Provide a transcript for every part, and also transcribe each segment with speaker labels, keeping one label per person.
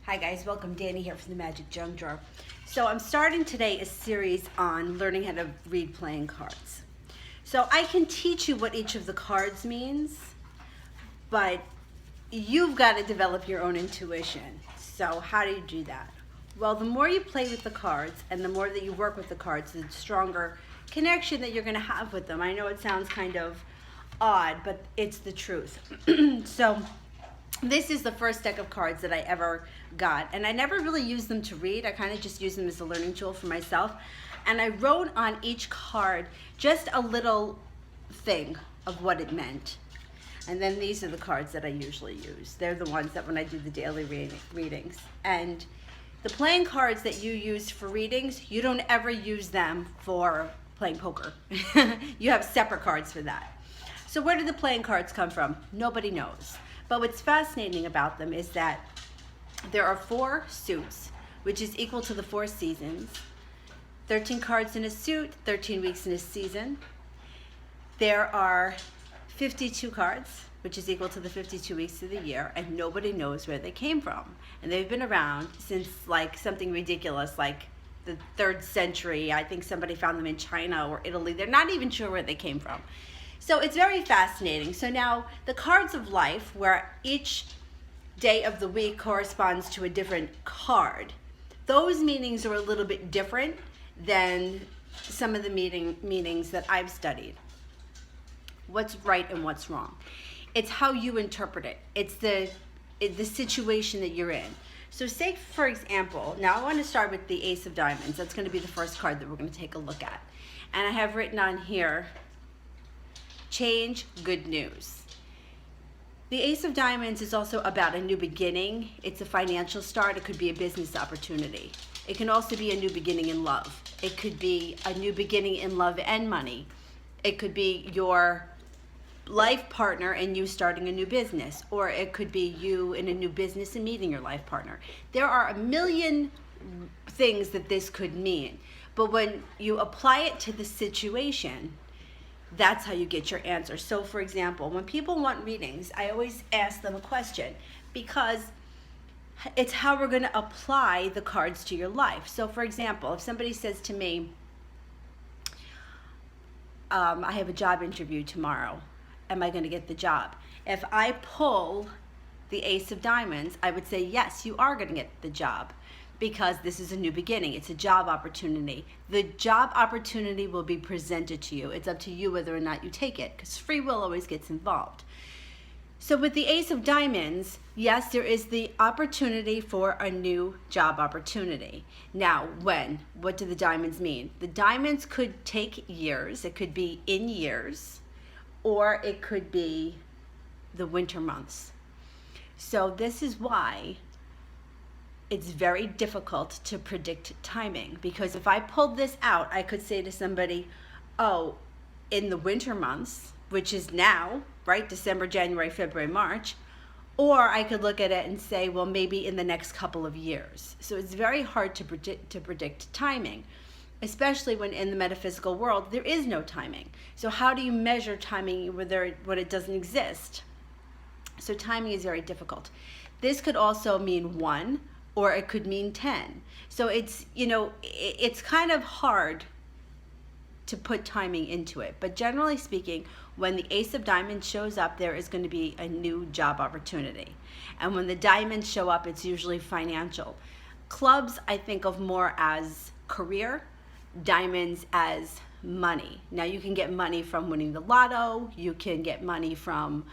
Speaker 1: Hi guys, welcome. Danny here from the Magic Junk Drawer. So I'm starting today a series on learning how to read playing cards. So I can teach you what each of the cards means, but you've got to develop your own intuition. So how do you do that? Well, the more you play with the cards and the more that you work with the cards, the stronger connection that you're going to have with them. I know it sounds kind of odd, but it's the truth. So this is the first deck of cards that I ever got, and I never really used them to read. I kind of just used them as a learning tool for myself, and I wrote on each card just a little thing of what it meant. And then these are the cards that I usually use. They're the ones that when I do the daily readings. And the playing cards that you use for readings, you don't ever use them for playing poker. You have separate cards for that. So where do the playing cards come from? Nobody knows. But what's fascinating about them is that there are 4 suits, which is equal to the 4 seasons. 13 cards in a suit, 13 weeks in a season. There are 52 cards, which is equal to the 52 weeks of the year, and nobody knows where they came from. And they've been around since like something ridiculous, like the 3rd century. I think somebody found them in China or Italy. They're not even sure where they came from. So it's very fascinating. So now the cards of life, where each day of the week corresponds to a different card, those meanings are a little bit different than some of the meanings that I've studied. What's right and what's wrong? It's how you interpret it. It's the situation that you're in. So say, for example, now I want to start with the Ace of Diamonds. That's going to be the first card that we're going to take a look at. And I have written on here, change, good news. The Ace of Diamonds is also about a new beginning. It's a financial start. It could be a business opportunity. It can also be a new beginning in love. It could be a new beginning in love and money. It could be your life partner and you starting a new business, or it could be you in a new business and meeting your life partner. There are a million things that this could mean, but when you apply it to the situation, that's how you get your answer. So for example, when people want readings, I always ask them a question because it's how we're going to apply the cards to your life. So for example, if somebody says to me, I have a job interview tomorrow, am I going to get the job? If I pull the Ace of Diamonds, I would say, yes, you are going to get the job, because this is a new beginning. It's a job opportunity. The job opportunity will be presented to you. It's up to you whether or not you take it, because free will always gets involved. So with the Ace of Diamonds, yes, there is the opportunity for a new job opportunity. Now, when? What do the diamonds mean? The diamonds could take years. It could be in years, or it could be the winter months. So this is why it's very difficult to predict timing, because if I pulled this out, I could say to somebody, oh, in the winter months, which is now, right, December, January, February, March, or I could look at it and say, well, maybe in the next couple of years. So it's very hard to predict timing, especially when in the metaphysical world, there is no timing. So how do you measure timing when it doesn't exist? So timing is very difficult. This could also mean 1, or it could mean 10. So it's, it's kind of hard to put timing into it. But generally speaking, when the Ace of Diamonds shows up, there is going to be a new job opportunity. And when the diamonds show up, it's usually financial. Clubs, I think of more as career, diamonds as money. Now you can get money from winning the lotto, you can get money from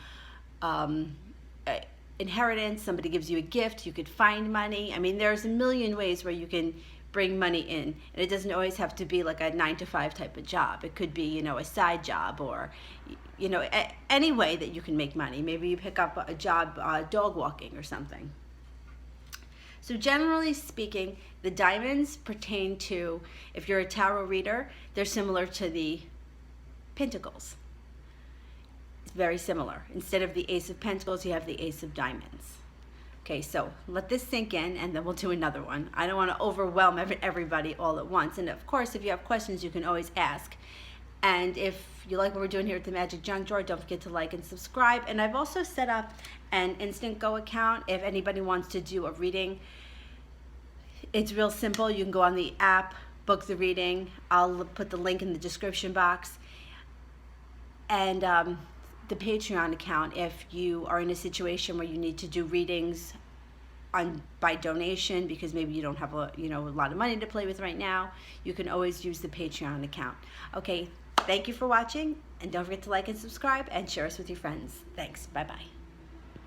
Speaker 1: inheritance, somebody gives you a gift, you could find money. I mean, there's a million ways where you can bring money in, and it doesn't always have to be like a 9-to-5 type of job. It could be, a side job, or, any way that you can make money. Maybe you pick up a job dog walking or something. So generally speaking, the diamonds pertain to, if you're a tarot reader, they're similar to the pentacles. It's very similar. Instead of the Ace of Pentacles, you have the Ace of Diamonds. Okay, so let this sink in, and then we'll do another one. I don't want to overwhelm everybody all at once. And of course, if you have questions, you can always ask. And if you like what we're doing here at the Magic Junk Drawer, don't forget to like and subscribe. And I've also set up an Instant Go account if anybody wants to do a reading. It's real simple. You can go on the app, book the reading. I'll put the link in the description box. And the Patreon account, if you are in a situation where you need to do readings by donation because maybe you don't have a lot of money to play with right now, you can always use the Patreon account. Okay, thank you for watching, and don't forget to like and subscribe and share us with your friends. Thanks. Bye-bye.